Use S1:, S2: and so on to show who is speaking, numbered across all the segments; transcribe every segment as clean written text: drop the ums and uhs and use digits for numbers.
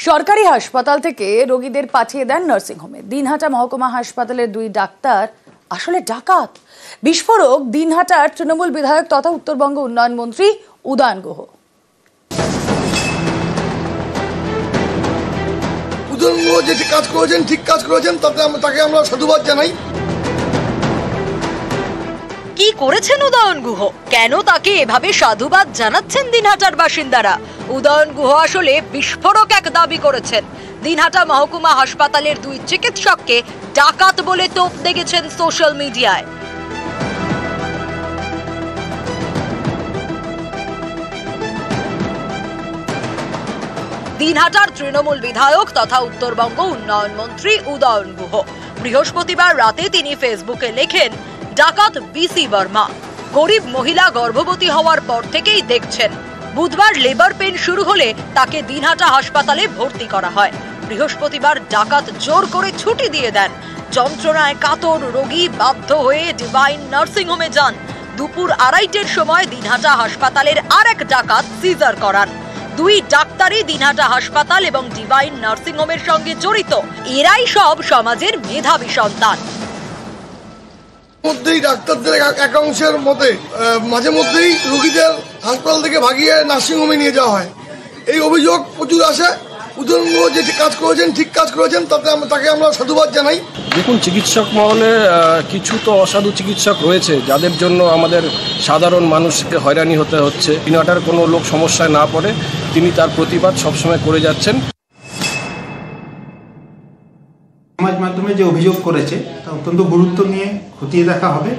S1: সরকারি হাসপাতাল থেকে রোগীদের পাঠিয়ে দেন নার্সিংহোমে। দিনহাটা মহকুমা হাসপাতালের দুই ডাক্তার আসলে ডাকাত। বিস্ফোরক দিনহাটার তৃণমূল বিধায়ক তথা উত্তরবঙ্গ উন্নয়ন মন্ত্রী উদয়ন গুহ।
S2: যে কাজ করেছেন, ঠিক কাজ করেছেন, তাকে আমরা সাধুবাদ জানাই।
S3: কি করেছেন উদয়ন গুহ? কেন তাকে এভাবে সাধুবাদ জানাচ্ছেন দিনহাটার বাসিন্দারা? উদয়ন গুহ আসলে বিস্ফোরক এক দাবি করেছেন। দিনহাটা মহকুমা হাসপাতালের দুই চিকিৎসককে ডাকাত বলে তোপ দেখেছেন সোশ্যাল মিডিয়ায়। দিনহাটার তৃণমূল বিধায়ক তথা উত্তরবঙ্গ উন্নয়ন মন্ত্রী উদয়ন গুহ বৃহস্পতিবার রাতে তিনি ফেসবুকে লেখেন, ডাকাত বিসি বর্মা। গরিব মহিলা গর্ভবতী হওয়ার পর থেকেই দেখছেন। বুধবার লেবার পেন শুরু হলে তাকে দিনহাটা হাসপাতালে ভর্তি করা হয়। বৃহস্পতিবার ডাকাত জোর করে ছুটি দিয়ে দেন। যন্ত্রণায় কাতর রোগী বাধ্য হয়ে ডিভাইন নার্সিংহোমে যান। দুপুর 2:30টার সময় দিনহাটা হাসপাতালের আরেক ডাকাত সিজার করান। দুই ডাক্তারই দিনহাটা হাসপাতাল এবং ডিভাইন নার্সিংহোমের সঙ্গে জড়িত। এরাই সব সমাজের মেধাবী সন্তান।
S2: মধ্যেই ডাক্তারদের একাংশের মতে মাঝে মধ্যেই রোগীদের হাসপাতাল থেকে ভাগিয়ে নার্সিংহোমে নিয়ে যাওয়া হয়। এই অভিযোগ প্রচুর আসে। উদয়ন যে কাজ করেছেন, ঠিক কাজ করেছেন, তাকে আমরা সাধুবাদ জানাই।
S4: দেখুন, চিকিৎসক মহলে কিছু তো অসাধু চিকিৎসক রয়েছে, যাদের জন্য আমাদের সাধারণ মানুষকে হয়রানি হতে হচ্ছে। দিনহাটার কোনো লোক সমস্যায় না পড়ে তিনি তার প্রতিবাদ সবসময় করে যাচ্ছেন।
S5: সমাজ মাধ্যমে যে অভিযোগ করেছে তা অত্যন্ত গুরুত্ব নিয়ে খতিয়ে দেখা হবে।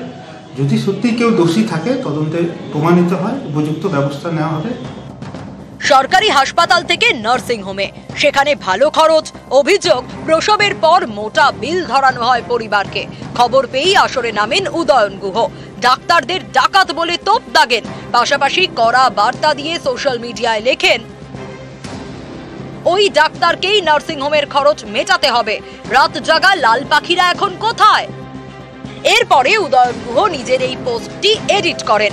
S5: যদি সত্যি কেউ দোষী থাকে তদন্তে প্রমাণিত হয়, উপযুক্ত ব্যবস্থা নেওয়া হবে।
S3: সরকারি হাসপাতাল থেকে নার্সিংহোমে, সেখানে ভালো খরচ। অভিযোগ, প্রসবের পর মোটা বিল ধরানো হয় পরিবারকে। খবর পেয়েই আসরে নামেন উদয়ন গুহ। ডাক্তারদের ডাকাত বলে তোপ দাগেন। পাশাপাশি কড়া বার্তা দিয়ে সোশ্যাল মিডিয়ায় লেখেন, ওই ডাক্তারকেই নার্সিংহোমের খরচ মেটাতে হবে। রাত জাগা লাল পাখিরা এখন কোথায়? এরপরে উদয়ন গুহ নিজের এই পোস্টটি এডিট করেন।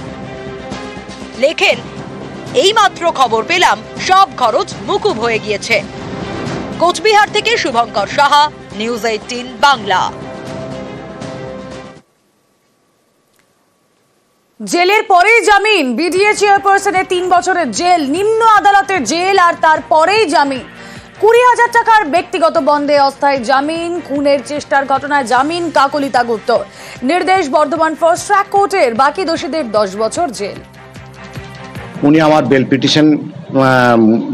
S3: লেখেন, এইমাত্র খবর পেলাম সব খরচ মুকুব হয়ে গিয়েছে। কোচবিহার থেকে শুভঙ্কর সাহা, নিউজ 18 বাংলা।
S1: জেলের পরেই জামিন। বিডিএ চেয়ারপারসনের 3 বছরের জেল, নিম্ন আদালতের জেল, আর তারপরেই জামিন। 20,000 টাকার ব্যক্তিগত বন্ডে অস্থায়ী জামিন। খুনের চেষ্টার ঘটনায় জামিন কাকলিতা গুপ্ত। নির্দেশ বর্ধমান ফার্স্ট ট্র্যাক কোর্টের। বাকি দোষীদের 10 বছর জেল।
S6: উনি আমার বেল পিটিশন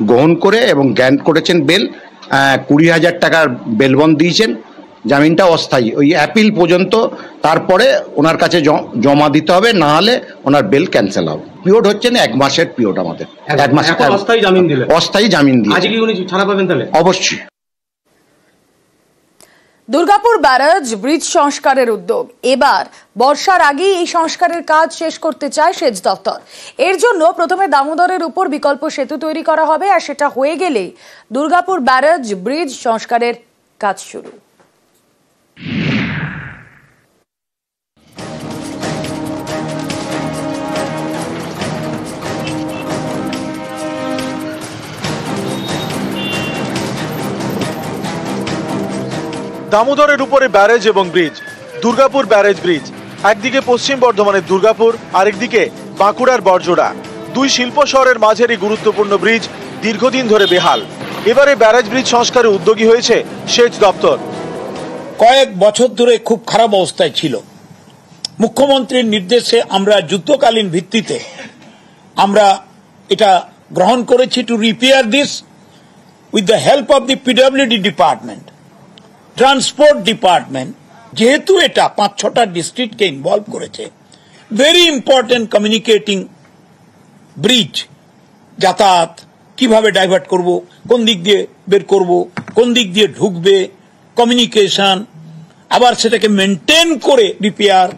S6: গ্রহণ করে এবং গ্র্যান্ট করেছেন বেল। 20,000 টাকার বেল বন্ড দিয়েছেন। জামিনটা অস্থায়ী, ওই অ্যাপিল পর্যন্ত। তারপরে ওনার কাছে জমা দিতে হবে, না হলে ওনার বেল ক্যান্সেল হবে। পিরিয়ড হচ্ছে না 1 মাসের পিরিয়ড আমাদের। 1 মাস অস্থায়ী জামিন দিলে, অস্থায়ী জামিন দিয়ে আজকে উনি ছাড়া পাবেন তাহলে? অবশ্যই।
S1: দুর্গাপুর ব্যারাজ ব্রিজ সংস্কারের উদ্যোগ। এবার বর্ষার আগেই এই সংস্কারের কাজ শেষ করতে চায় সেচ দপ্তর। এর জন্য প্রথমে দামোদরের উপর বিকল্প সেতু তৈরি করা হবে, আর সেটা হয়ে গেলেই দুর্গাপুর ব্যারাজ ব্রিজ সংস্কারের কাজ শুরু।
S7: দামোদরের উপরে ব্যারেজ এবং ব্রিজ। Durgapur barrage bridge. একদিকে পশ্চিম বর্ধমানের দুর্গাপুর, আরেকদিকে বাঁকুড়ার বড়জোড়া। দুই শিল্প শহরের মাঝের এই গুরুত্বপূর্ণ ব্রিজ দীর্ঘদিন ধরে বেহাল। এবারে ব্যারেজ ব্রিজ সংস্কারে উদ্যোগী হয়েছে সেচ দপ্তর।
S8: কয়েক বছর ধরে খুব খারাপ অবস্থায় ছিল। মুখ্যমন্ত্রীর নির্দেশে আমরা যুদ্ধকালীন ভিত্তিতে আমরা এটা গ্রহণ করেছি to repair this with the help of the PWD department, transport department. যেহেতু এটা 5-6টা ডিস্ট্রিক্টকে ইনভলভ করেছে, ভেরি ইম্পর্টেন্ট কমিউনিকেটিং ব্রিজ। যাতায়াত কিভাবে ডাইভার্ট করব, কোন দিক দিয়ে বের করব, কোন দিক দিয়ে ঢুকবে, কমিউনিকেশন, আবার সেটাকে মেনটেন করে রিপেয়ার,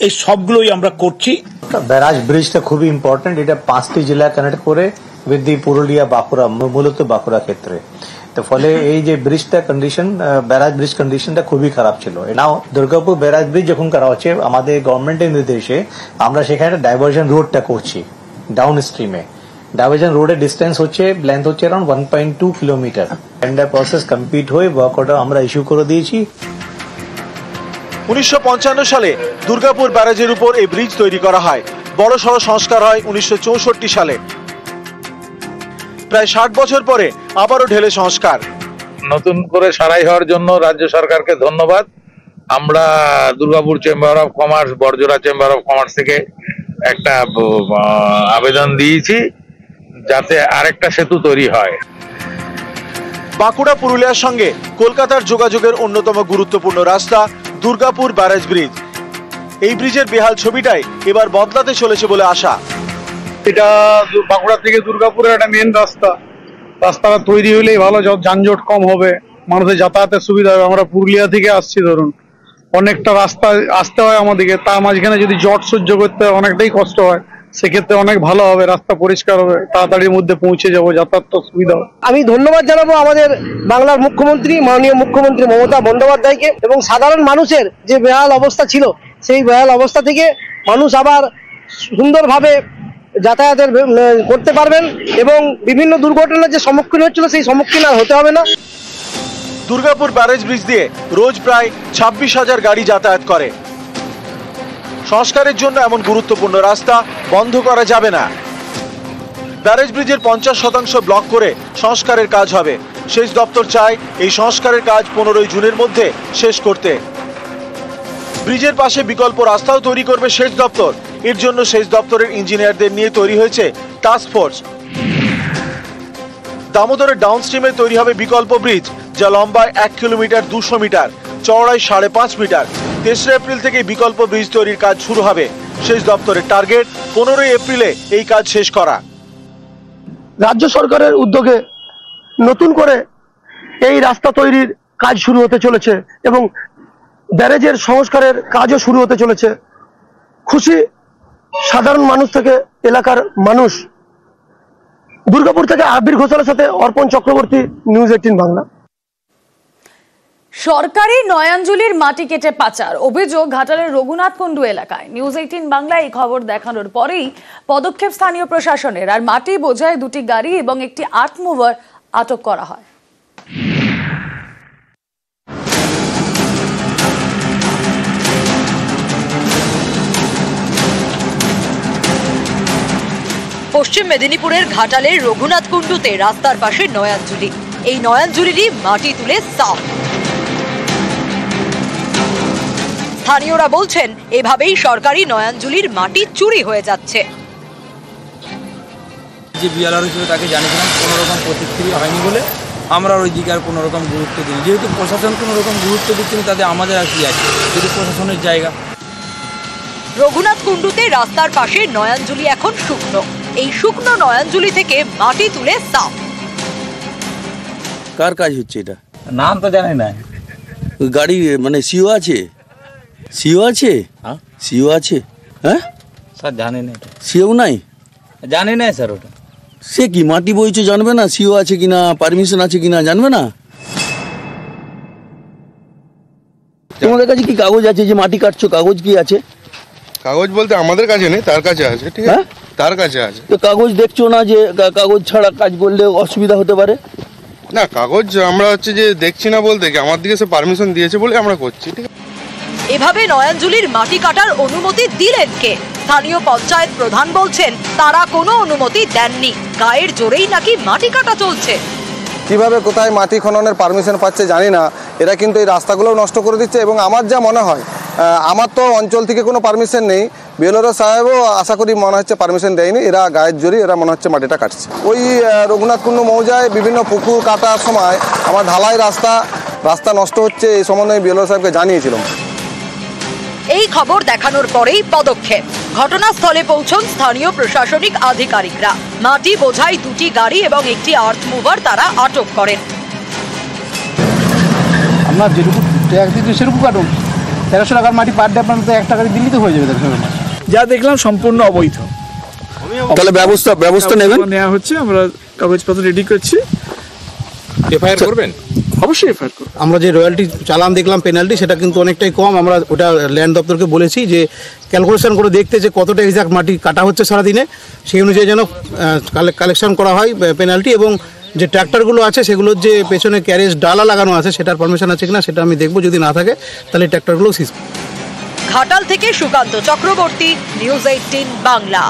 S8: এই সবগুলোই আমরা করছি।
S9: ব্যারাজ ব্রিজটা খুবই ইম্পর্টেন্ট। এটা 5টি জেলা কানেক্ট করে উইথ দি পুরুলিয়া, বাঁকুড়া, মূলত বাঁকুড়া ক্ষেত্রে। তো ফলে এই যে ব্রিজটা কন্ডিশন, ব্যারাজ ব্রিজ কন্ডিশনটা খুবই খারাপ ছিল। নাও দুর্গাপুর ব্যারাজ ব্রিজ যখন করা হচ্ছে আমাদের গভর্নমেন্টের নির্দেশে, আমরা সেখানে ডাইভার্সন রোডটা করছি ডাউন স্ট্রিমে। ডাইভারশন রোডের ডিস্টেন্স হচ্ছে লেন্থ হচ্ছে around 1.2 kilometre. Tender process complete হয়ে ওয়ার্ক অর্ডার আমরা ইস্যু করে দিয়েছি।
S7: 1955 সালে দুর্গাপুর ব্যারেজের উপর এই ব্রিজ তৈরি করা হয়। বড়সড় সংস্কার হয় 1964 সালে। প্রায় 60 বছর পরে আবারও ঢেলে সংস্কার।
S10: নতুন করে সারাই হওয়ার জন্য রাজ্য সরকারকে ধন্যবাদ। আমরা Durgapur chamber of commerce, Barjora chamber of commerce থেকে একটা আবেদন দিয়েছি যাতে আরেকটা সেতু তৈরি হয়।
S7: বাঁকুড়া পুরুলিয়ার সঙ্গে কলকাতার যোগাযোগের অন্যতম গুরুত্বপূর্ণ রাস্তা দুর্গাপুর ব্যারেজ ব্রিজ। এই ব্রিজের বেহাল ছবিটাই এবার বদলাতে চলেছে বলে আশা।
S11: এটা বাঁকুড়া থেকে দুর্গাপুরের একটা মেন রাস্তা। রাস্তাটা তৈরি হলেই ভালো, যানজট কম হবে, মানুষের যাতায়াতের সুবিধা হবে। আমরা পুরুলিয়া থেকে আসছি, ধরুন অনেকটা রাস্তা আসতে হয় আমাদেরকে, তার মাঝখানে যদি জট সহ্য করতে হয় অনেকটাই কষ্ট হয়। সেক্ষেত্রে অনেক ভালো হবে, রাস্তা পরিষ্কার হবে, তাড়াতাড়ির মধ্যে পৌঁছে যাবো, যাতায়াত সুবিধা হবে।
S12: আমি ধন্যবাদ জানাবো আমাদের বাংলার মুখ্যমন্ত্রী, মাননীয় মুখ্যমন্ত্রী মমতা বন্দ্যোপাধ্যায়কে, এবং সাধারণ মানুষের যে বেহাল অবস্থা ছিল সেই বেহাল অবস্থা থেকে মানুষ আবার সুন্দরভাবে যাতায়াতের করতে পারবেন এবং বিভিন্ন দুর্ঘটনার যে সম্মুখীন হচ্ছিল সেই সম্মুখীন আর হতে হবে না।
S7: দুর্গাপুর ব্যারেজ ব্রিজ দিয়ে রোজ প্রায় 26,000 গাড়ি যাতায়াত করে। সংস্কারের জন্য এমন গুরুত্বপূর্ণ রাস্তা বন্ধ করা যাবে না। ব্যারেজ ব্রিজের 50% ব্লক করে সংস্কারের কাজ হবে। সেচ দপ্তর চায় এই সংস্কারের কাজ 15 জুনের মধ্যে শেষ করতে। ব্রিজের পাশে বিকল্প রাস্তাও তৈরি করবে সেচ দপ্তর। এর জন্য সেচ দপ্তরের ইঞ্জিনিয়ারদের নিয়ে তৈরি হয়েছে টাস্ক ফোর্স। দামোদরের ডাউনস্ট্রিমে তৈরি হবে বিকল্প ব্রিজ, যা লম্বায় 1 কিলোমিটার 200 মিটার, চওড়ায় 5.5 মিটার। 3 এপ্রিল থেকে বিকল্প ব্রিজ তৈরির কাজ শুরু হবে। সেচ দপ্তরের টার্গেট 15 এপ্রিলে এই কাজ শেষ করা।
S12: রাজ্য সরকারের উদ্যোগে নতুন করে এই রাস্তা তৈরির কাজ শুরু হতে চলেছে এবং ব্যারেজের সংস্কারের কাজও শুরু হতে চলেছে। খুশি সাধারণ মানুষ থেকে এলাকার মানুষ। দুর্গাপুর থেকে আবির ঘোষালের সাথে অর্পণ চক্রবর্তী, নিউজ 18 বাংলা।
S1: সরকারি নয়াঞ্জলির মাটি কেটে পাচার অভিযোগ ঘাটালের রঘুনাথ কুণ্ডু এলাকায়। নিউজ 18 বাংলা এই খবর দেখানোর পরেই পদক্ষেপ স্থানীয় প্রশাসনের, আর মাটি বোঝায় 2টি গাড়ি এবং একটি আর্থ মুভার আটক করা হয়।
S3: পশ্চিম মেদিনীপুরের ঘাটালের রঘুনাথ কুণ্ডুতে রাস্তার পাশে নয়াঞ্জলি। এই নয়াঞ্জলিরই মাটি তুলে সাফ। স্থানীয়রা বলছেন এভাবেই সরকারি নয়াঞ্জলির মাটি চুরি হয়ে যাচ্ছে।
S13: যে বিএলআর হিসেবে তাকে জানিয়েছিলাম, কোনো রকম প্রতিক্রিয়া হয়নি বলে আমরা ওই দিকে আর কোনো রকম গুরুত্ব দিই। যেহেতু প্রশাসন কোনো রকম গুরুত্ব দিচ্ছে না, তাতে আমাদের আর কি আছে, যেহেতু প্রশাসনের জায়গা।
S3: রঘুনাথ কুণ্ডুতে রাস্তার পাশে নয়াঞ্জলি এখন শুকনো। এই শুকনো নয়াঞ্জলি থেকে মাটি তুলে সাফ।
S14: কার কাজ হচ্ছে এটা?
S13: নাম তো জানি না।
S14: গাড়ি মানে সিও আছে? সিও আছে?
S13: হ্যাঁ
S14: সিও আছে। হ্যাঁ
S13: স্যার জানি না,
S14: সিও নাই?
S13: জানি না স্যার। ওটা
S14: সে কি মাটি বইছে জানবে না? সিও আছে কিনা, পারমিশন আছে কিনা জানবে না? তোমাদের কাছে কি কাগজ আছে যে মাটি কাটছো? কাগজ কি আছে?
S15: কাগজ বলতে আমাদের কাছে নেই, তার কাছে আছে। ঠিক আছে, তার কাছে আছে।
S14: তো কাগজ দেখছো না যে কাগজ ছাড়া কাজ করলে অসুবিধা হতে পারে?
S15: না, কাগজ আমরা হচ্ছে যে দেখছি না বলতে কি, আমার দিকে সে পারমিশন দিয়েছে বলে আমরা করছি। ঠিক আছে।
S3: এভাবে নয়াঞ্জলির মাটি কাটার অনুমতি দিলেন কে? স্থানীয় পঞ্চায়েত প্রধান বলছেন তারা কোনো অনুমতি দেননি, গায়ের জোরেই নাকি মাটি কাটা চলছে।
S16: কিভাবে কোথায় মাটি খননের পারমিশন পাচ্ছে জানি না, এরা কিন্তু এই রাস্তাগুলোও নষ্ট করে দিচ্ছে। এবং আমার যা মনে হয়, আমার তো অঞ্চল থেকে কোনো পারমিশন নেই, বিএলআর সাহেবও আশা করি মনে হচ্ছে পারমিশন দেয়নি, এরা গায়ের জোরে এরা মনে হচ্ছে মাটিটা কাটছে। ওই রঘুনাথ কুণ্ডু মৌজায় বিভিন্ন পুকুর কাটার সময় আমার ঢালাই রাস্তা নষ্ট হচ্ছে, এই সম্বন্ধে আমি বিএলআর সাহেবকে জানিয়েছিলাম।
S3: এই খবর দেখানোর পরেই পদক্ষেপ। ঘটনাস্থলে পৌঁছন স্থানীয় প্রশাসনিক আধিকারিকরা। মাটি বোঝাই 2টি গাড়ি এবং একটি আর্থ মুভার তারা আটক করেন।
S17: আপনার যেটুকু ট্যাক্স দিচ্ছে সেরকম কাটুন। 1300 টাকার মাটি পার ডে আপনার তো 1 টাকা দিল্লি তো হয়ে যাবে।
S18: যা দেখলাম সম্পূর্ণ অবৈধ।
S14: তাহলে ব্যবস্থা নেবেন?
S18: নেওয়া হচ্ছে, আমরা কাগজপত্র রেডি করছি।
S19: এফআইআর করবেন?
S17: অবশ্যই এফআইআর করব। আমরা যে রয়্যালটি চালান দেখলাম পেনাল্টি, সেটা কিন্তু অনেকটাই কম। আমরা ওটা ল্যান্ড দপ্তরকে বলেছি যে ক্যালকুলেশন করে দেখতে যে কতটা এক্সাক্ট মাটি কাটা হচ্ছে সারাদিনে, সেই অনুযায়ী যেন কালেকশন করা হয় পেনাল্টি। এবং যে ট্র্যাক্টরগুলো আছে সেগুলোর যে পেছনে ক্যারেজ ডালা লাগানো আছে সেটার পারমিশন আছে কিনা সেটা আমি দেখবো, যদি না থাকে তাহলে ট্র্যাক্টরগুলো সিজ।
S3: ঘাটাল থেকে সুকান্ত চক্রবর্তী, নিউজ 18 বাংলা।